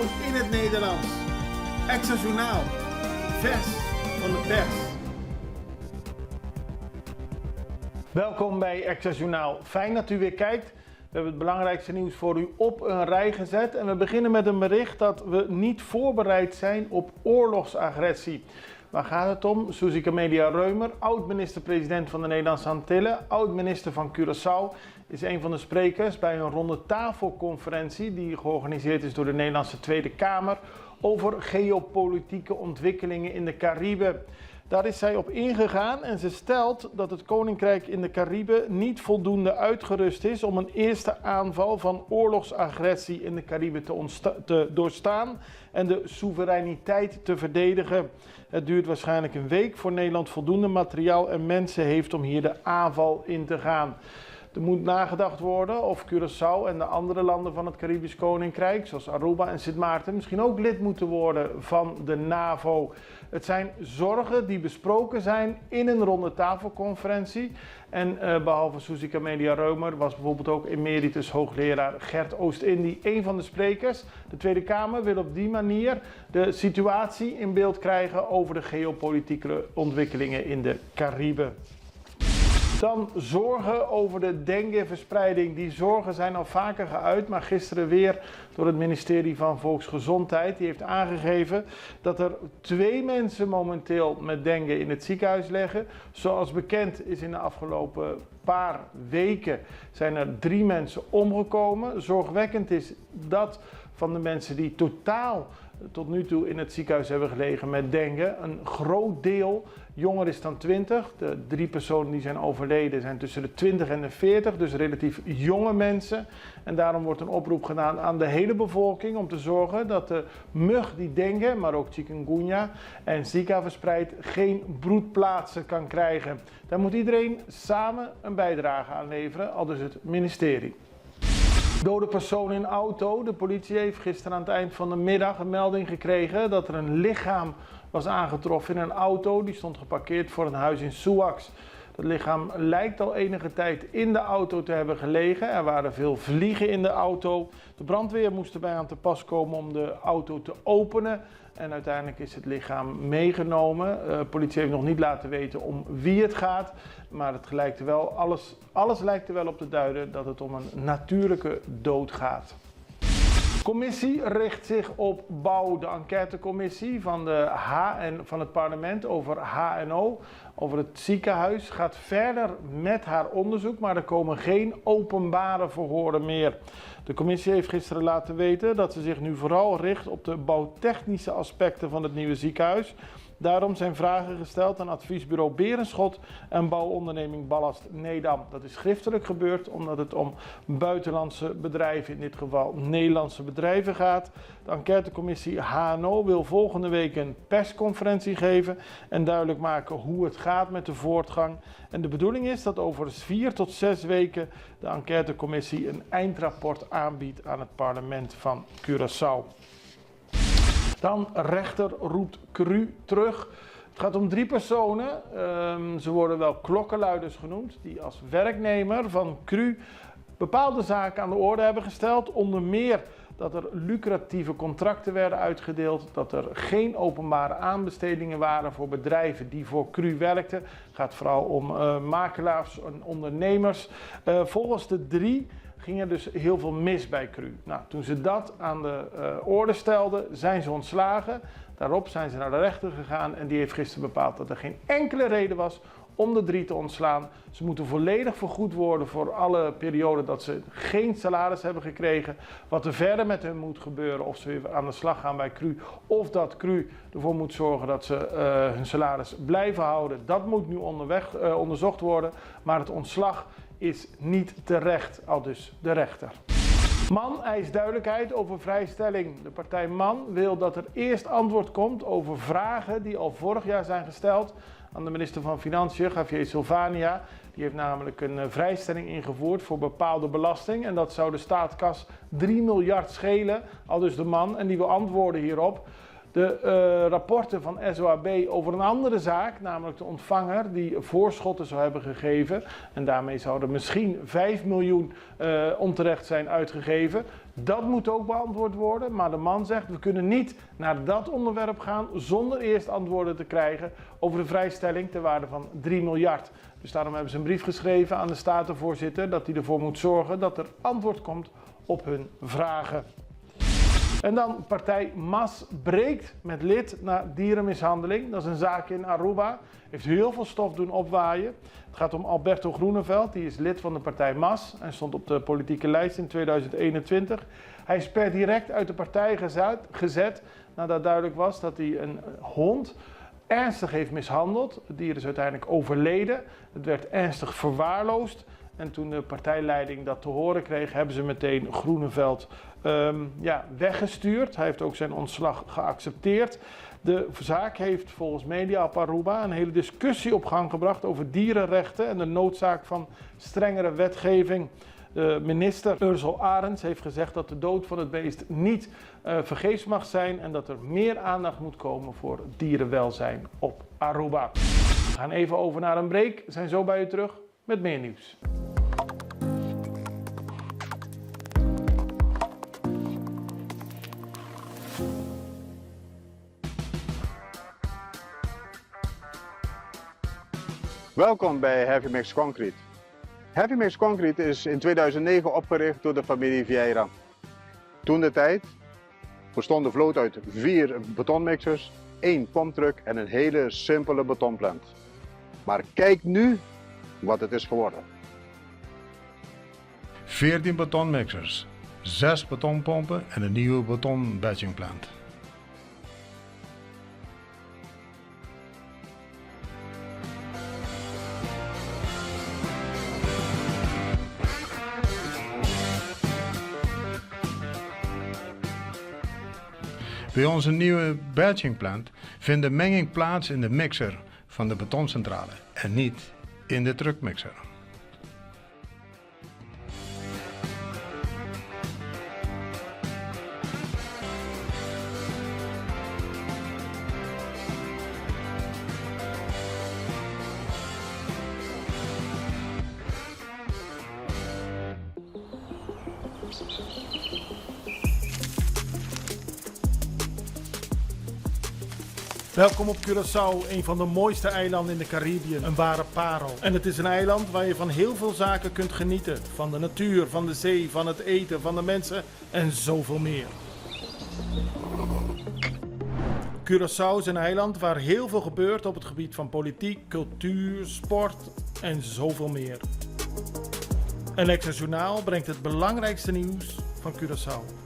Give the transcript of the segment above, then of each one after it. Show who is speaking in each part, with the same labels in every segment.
Speaker 1: In het Nederlands. Extra Journaal. Vers van de pers. Welkom bij Extra Journaal. Fijn dat u weer kijkt. We hebben het belangrijkste nieuws voor u op een rij gezet. En we beginnen met een bericht dat we niet voorbereid zijn op oorlogsagressie. Waar gaat het om? Suzy Camelia Reumer, oud-minister-president van de Nederlandse Antillen, oud-minister van Curaçao, is een van de sprekers bij een ronde tafelconferentie die georganiseerd is door de Nederlandse Tweede Kamer over geopolitieke ontwikkelingen in de Cariben. Daar is zij op ingegaan en ze stelt dat het Koninkrijk in de Cariben niet voldoende uitgerust is om een eerste aanval van oorlogsagressie in de Cariben te doorstaan en de soevereiniteit te verdedigen. Het duurt waarschijnlijk een week voor Nederland voldoende materiaal en mensen heeft om hier de aanval in te gaan. Er moet nagedacht worden of Curaçao en de andere landen van het Caribisch Koninkrijk, zoals Aruba en Sint Maarten, misschien ook lid moeten worden van de NAVO. Het zijn zorgen die besproken zijn in een ronde tafelconferentie. En behalve Suzy Camelia Reumer was bijvoorbeeld ook emeritus hoogleraar Gert Oost-Indie een van de sprekers. De Tweede Kamer wil op die manier de situatie in beeld krijgen over de geopolitieke ontwikkelingen in de Cariben. Dan zorgen over de dengue-verspreiding. Die zorgen zijn al vaker geuit, maar gisteren weer door het ministerie van Volksgezondheid. Die heeft aangegeven dat er 2 mensen momenteel met dengue in het ziekenhuis liggen. Zoals bekend is in de afgelopen paar weken zijn er 3 mensen omgekomen. Zorgwekkend is dat van de mensen die totaal tot nu toe in het ziekenhuis hebben gelegen met dengue, een groot deel jonger is dan 20. De 3 personen die zijn overleden zijn tussen de 20 en de 40, dus relatief jonge mensen. En daarom wordt een oproep gedaan aan de hele bevolking om te zorgen dat de mug die dengue, maar ook chikungunya en Zika verspreidt, geen broedplaatsen kan krijgen. Daar moet iedereen samen een bijdrage aan leveren, aldus het ministerie. Dode persoon in auto. De politie heeft gisteren aan het eind van de middag een melding gekregen dat er een lichaam was aangetroffen in een auto. Die stond geparkeerd voor een huis in Suax. Dat lichaam lijkt al enige tijd in de auto te hebben gelegen. Er waren veel vliegen in de auto. De brandweer moest erbij aan te pas komen om de auto te openen. En uiteindelijk is het lichaam meegenomen. De politie heeft nog niet laten weten om wie het gaat. Maar het lijkt er wel, alles lijkt er wel op te duiden dat het om een natuurlijke dood gaat. De commissie richt zich op bouw. De enquêtecommissie van het parlement over HNO, over het ziekenhuis, gaat verder met haar onderzoek, maar er komen geen openbare verhoren meer. De commissie heeft gisteren laten weten dat ze zich nu vooral richt op de bouwtechnische aspecten van het nieuwe ziekenhuis. Daarom zijn vragen gesteld aan adviesbureau Berenschot en bouwonderneming Ballast Nedam. Dat is schriftelijk gebeurd omdat het om buitenlandse bedrijven, in dit geval Nederlandse bedrijven gaat. De enquêtecommissie HNO wil volgende week een persconferentie geven en duidelijk maken hoe het gaat met de voortgang. En de bedoeling is dat over 4 tot 6 weken de enquêtecommissie een eindrapport aanbiedt aan het parlement van Curaçao. Dan rechter roept Cru terug. Het gaat om 3 personen. Ze worden wel klokkenluiders genoemd. Die als werknemer van Cru bepaalde zaken aan de orde hebben gesteld. Onder meer dat er lucratieve contracten werden uitgedeeld. Dat er geen openbare aanbestedingen waren voor bedrijven die voor Cru werkten. Het gaat vooral om makelaars en ondernemers. Volgens de 3 ging er dus heel veel mis bij Cru. Nou, toen ze dat aan de orde stelden, zijn ze ontslagen. Daarop zijn ze naar de rechter gegaan en die heeft gisteren bepaald dat er geen enkele reden was om de 3 te ontslaan. Ze moeten volledig vergoed worden voor alle perioden dat ze geen salaris hebben gekregen. Wat er verder met hen moet gebeuren, of ze weer aan de slag gaan bij Cru, of dat Cru ervoor moet zorgen dat ze hun salaris blijven houden. Dat moet nu onderzocht worden, maar het ontslag is niet terecht, aldus de rechter. MAN eist duidelijkheid over vrijstelling. De partij MAN wil dat er eerst antwoord komt over vragen die al vorig jaar zijn gesteld aan de minister van Financiën, Javier Solvania. Die heeft namelijk een vrijstelling ingevoerd voor bepaalde belasting. En dat zou de staatskas 3 miljard schelen, aldus de MAN. En die wil antwoorden hierop. De rapporten van SOAB over een andere zaak, namelijk de ontvanger die voorschotten zou hebben gegeven. En daarmee zouden misschien 5 miljoen onterecht zijn uitgegeven. Dat moet ook beantwoord worden, maar de man zegt we kunnen niet naar dat onderwerp gaan zonder eerst antwoorden te krijgen over de vrijstelling ter waarde van 3 miljard. Dus daarom hebben ze een brief geschreven aan de statenvoorzitter dat hij ervoor moet zorgen dat er antwoord komt op hun vragen. En dan partij MAS breekt met lid na dierenmishandeling. Dat is een zaak in Aruba. Heeft heel veel stof doen opwaaien. Het gaat om Alberto Groeneveld. Die is lid van de partij MAS en stond op de politieke lijst in 2021. Hij is per direct uit de partij gezet nadat duidelijk was dat hij een hond ernstig heeft mishandeld. Het dier is uiteindelijk overleden. Het werd ernstig verwaarloosd. En toen de partijleiding dat te horen kreeg, hebben ze meteen Groeneveld weggestuurd. Hij heeft ook zijn ontslag geaccepteerd. De zaak heeft volgens Media op Aruba een hele discussie op gang gebracht over dierenrechten en de noodzaak van strengere wetgeving. De minister Ursel Arends heeft gezegd dat de dood van het beest niet vergeefs mag zijn en dat er meer aandacht moet komen voor dierenwelzijn op Aruba. We gaan even over naar een break. We zijn zo bij u terug met meer nieuws.
Speaker 2: Welkom bij Heavy Mix Concrete. Heavy Mix Concrete is in 2009 opgericht door de familie Vieira. Toen de tijd bestond de vloot uit 4 betonmixers, 1 pomptruck en een hele simpele betonplant. Maar kijk nu wat het is geworden.
Speaker 3: 14 betonmixers, 6 betonpompen en een nieuwe betonbatchingplant. Bij onze nieuwe batchingplant vindt de menging plaats in de mixer van de betoncentrale en niet in de truckmixer.
Speaker 1: Welkom op Curaçao, een van de mooiste eilanden in de Caribië, een ware parel. En het is een eiland waar je van heel veel zaken kunt genieten. Van de natuur, van de zee, van het eten, van de mensen en zoveel meer. Curaçao is een eiland waar heel veel gebeurt op het gebied van politiek, cultuur, sport en zoveel meer. En Extra Journaal brengt het belangrijkste nieuws van Curaçao.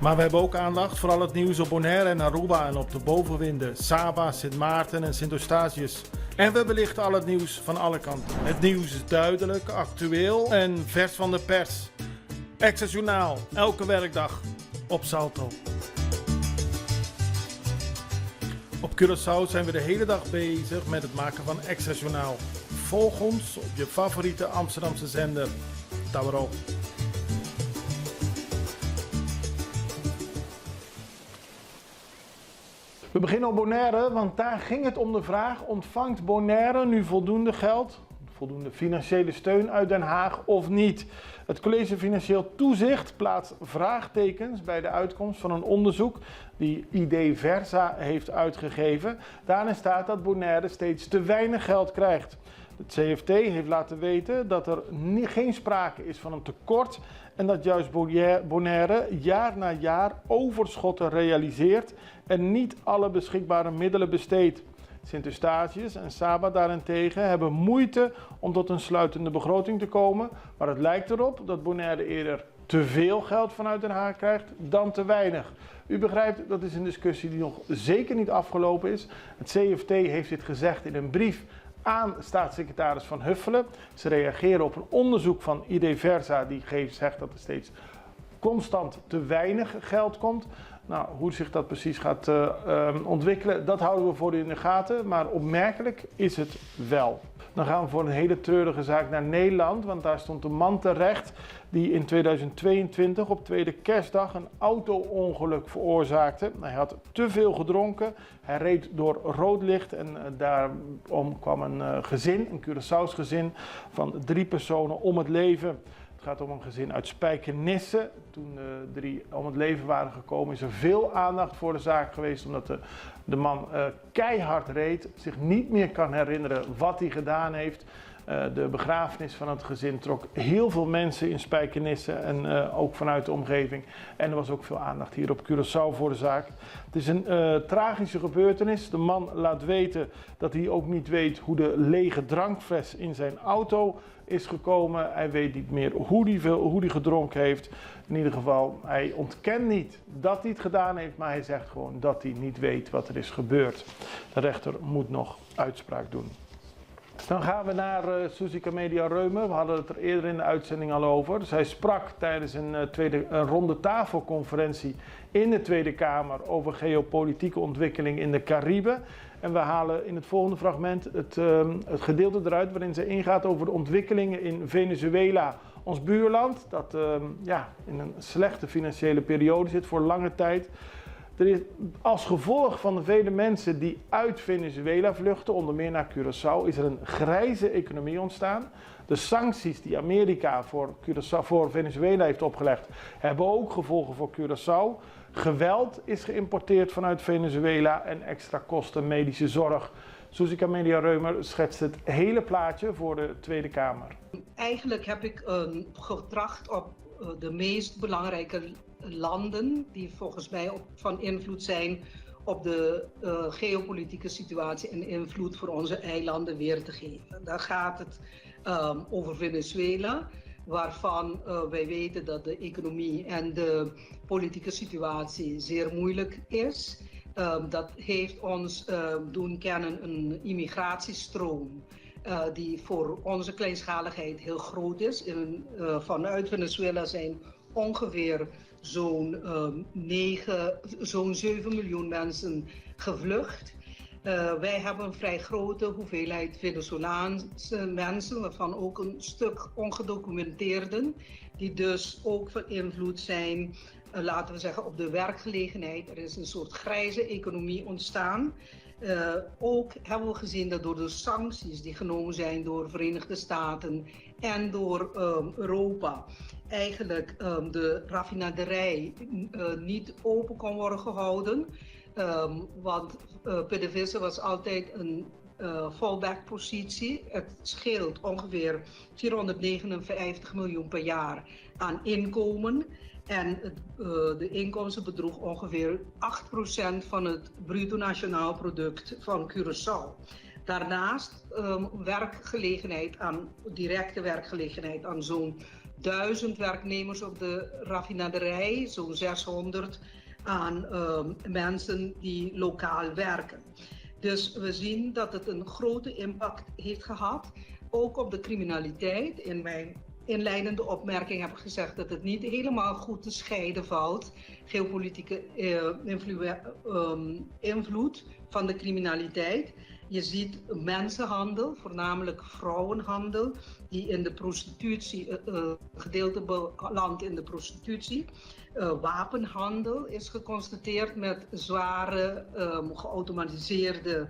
Speaker 1: Maar we hebben ook aandacht voor al het nieuws op Bonaire en Aruba en op de bovenwinden, Saba, Sint Maarten en Sint Eustatius. En we belichten al het nieuws van alle kanten. Het nieuws is duidelijk, actueel en vers van de pers. Extra Journaal, elke werkdag op Salto. Op Curaçao zijn we de hele dag bezig met het maken van Extra Journaal. Volg ons op je favoriete Amsterdamse zender, Tauro. We beginnen op Bonaire, want daar ging het om de vraag: ontvangt Bonaire nu voldoende geld, voldoende financiële steun uit Den Haag of niet? Het College Financieel Toezicht plaatst vraagtekens bij de uitkomst van een onderzoek die ID Versa heeft uitgegeven. Daarin staat dat Bonaire steeds te weinig geld krijgt. Het CFT heeft laten weten dat er geen sprake is van een tekort en dat juist Bonaire jaar na jaar overschotten realiseert en niet alle beschikbare middelen besteedt. Sint Eustatius en Saba daarentegen hebben moeite om tot een sluitende begroting te komen, maar het lijkt erop dat Bonaire eerder te veel geld vanuit Den Haag krijgt dan te weinig. U begrijpt, dat is een discussie die nog zeker niet afgelopen is. Het CFT heeft dit gezegd in een brief aan staatssecretaris Van Huffelen. Ze reageren op een onderzoek van ID Versa die zegt dat er steeds constant te weinig geld komt. Nou, hoe zich dat precies gaat ontwikkelen, dat houden we voor u in de gaten. Maar opmerkelijk is het wel. Dan gaan we voor een hele treurige zaak naar Nederland. Want daar stond een man terecht die in 2022 op tweede kerstdag een auto-ongeluk veroorzaakte. Hij had te veel gedronken. Hij reed door rood licht en daarom kwam een gezin, een Curaçao's gezin van 3 personen om het leven. Het gaat om een gezin uit Spijkenisse. Toen de 3 om het leven waren gekomen is er veel aandacht voor de zaak geweest. Omdat de man keihard reed, zich niet meer kan herinneren wat hij gedaan heeft. De begrafenis van het gezin trok heel veel mensen in Spijkenisse en ook vanuit de omgeving. En er was ook veel aandacht hier op Curaçao voor de zaak. Het is een tragische gebeurtenis. De man laat weten dat hij ook niet weet hoe de lege drankfles in zijn auto is gekomen. Hij weet niet meer hoe hij gedronken heeft. In ieder geval, hij ontkent niet dat hij het gedaan heeft, maar hij zegt gewoon dat hij niet weet wat er is gebeurd. De rechter moet nog uitspraak doen. Dan gaan we naar Suzy Camelia Reumer. We hadden het er eerder in de uitzending al over. Zij sprak tijdens een ronde tafelconferentie in de Tweede Kamer over geopolitieke ontwikkeling in de Cariben. En we halen in het volgende fragment het gedeelte eruit waarin ze ingaat over de ontwikkelingen in Venezuela, ons buurland, dat in een slechte financiële periode zit voor lange tijd. Er is als gevolg van de vele mensen die uit Venezuela vluchten, onder meer naar Curaçao, is er een grijze economie ontstaan. De sancties die Amerika voor Venezuela heeft opgelegd, hebben ook gevolgen voor Curaçao. Geweld is geïmporteerd vanuit Venezuela en extra kosten medische zorg. Suzy Camelia Reumer schetst het hele plaatje voor de Tweede Kamer.
Speaker 4: Eigenlijk heb ik getracht op de meest belangrijke landen die volgens mij van invloed zijn op de geopolitieke situatie en invloed voor onze eilanden weer te geven. Daar gaat het over Venezuela, waarvan wij weten dat de economie en de politieke situatie zeer moeilijk is. Dat heeft ons doen kennen een immigratiestroom die voor onze kleinschaligheid heel groot is. Vanuit Venezuela zijn ongeveer zo'n 7 miljoen mensen gevlucht. Wij hebben een vrij grote hoeveelheid Venezolaanse mensen, waarvan ook een stuk ongedocumenteerden, die dus ook van invloed zijn, laten we zeggen, op de werkgelegenheid. Er is een soort grijze economie ontstaan. Ook hebben we gezien dat door de sancties die genomen zijn door de Verenigde Staten en door Europa, eigenlijk de raffinaderij niet open kon worden gehouden. Want PDVSA was altijd een fallback positie. Het scheelt ongeveer 459 miljoen per jaar aan inkomen. En de inkomsten bedroeg ongeveer 8% van het bruto nationaal product van Curaçao. Daarnaast directe werkgelegenheid aan zo'n 1000 werknemers op de raffinaderij, zo'n 600 aan mensen die lokaal werken. Dus we zien dat het een grote impact heeft gehad, ook op de criminaliteit. In mijn inleidende opmerking heb ik gezegd dat het niet helemaal goed te scheiden valt, geopolitieke invloed van de criminaliteit. Je ziet mensenhandel, voornamelijk vrouwenhandel, die in de prostitutie, gedeelte belandt in de prostitutie. Wapenhandel is geconstateerd met zware geautomatiseerde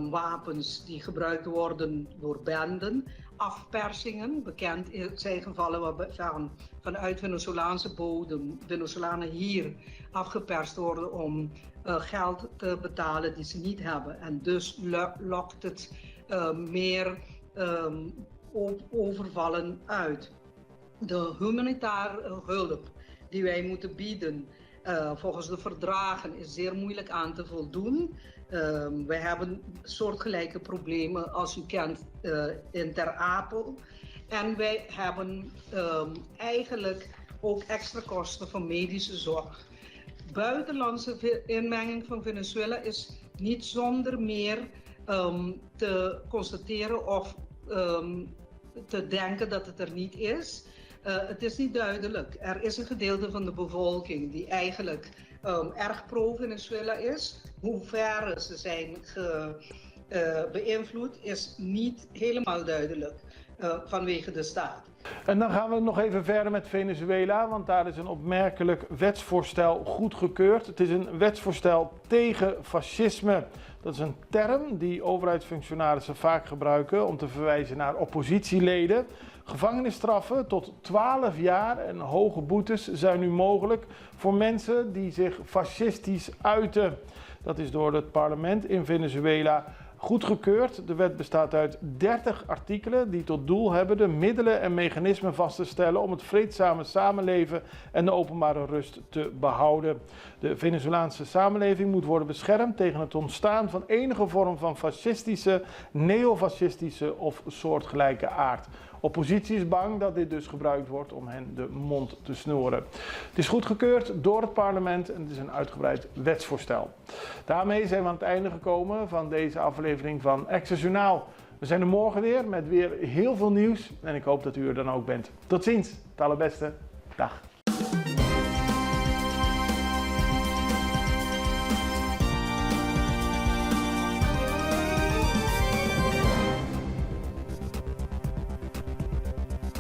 Speaker 4: wapens die gebruikt worden door benden. Afpersingen, bekend zijn gevallen waarvan vanuit Venezolaanse bodem Venezolanen hier afgeperst worden om geld te betalen die ze niet hebben. En dus lokt het meer overvallen uit. De humanitaire hulp die wij moeten bieden volgens de verdragen is zeer moeilijk aan te voldoen. Wij hebben soortgelijke problemen als u kent in Ter Apel. En wij hebben eigenlijk ook extra kosten van medische zorg. Buitenlandse inmenging van Venezuela is niet zonder meer te constateren of te denken dat het er niet is. Het is niet duidelijk. Er is een gedeelte van de bevolking die eigenlijk erg pro-Venezuela is. Hoe ver ze zijn beïnvloed is niet helemaal duidelijk vanwege de staat.
Speaker 1: En dan gaan we nog even verder met Venezuela, want daar is een opmerkelijk wetsvoorstel goedgekeurd. Het is een wetsvoorstel tegen fascisme. Dat is een term die overheidsfunctionarissen vaak gebruiken om te verwijzen naar oppositieleden. Gevangenisstraffen tot 12 jaar en hoge boetes zijn nu mogelijk voor mensen die zich fascistisch uiten. Dat is door het parlement in Venezuela goedgekeurd. De wet bestaat uit 30 artikelen die tot doel hebben de middelen en mechanismen vast te stellen om het vreedzame samenleven en de openbare rust te behouden. De Venezolaanse samenleving moet worden beschermd tegen het ontstaan van enige vorm van fascistische, neofascistische of soortgelijke aard. Oppositie is bang dat dit dus gebruikt wordt om hen de mond te snoeren. Het is goedgekeurd door het parlement en het is een uitgebreid wetsvoorstel. Daarmee zijn we aan het einde gekomen van deze aflevering van Access Journaal. We zijn er morgen weer met weer heel veel nieuws en ik hoop dat u er dan ook bent. Tot ziens, het allerbeste. Dag.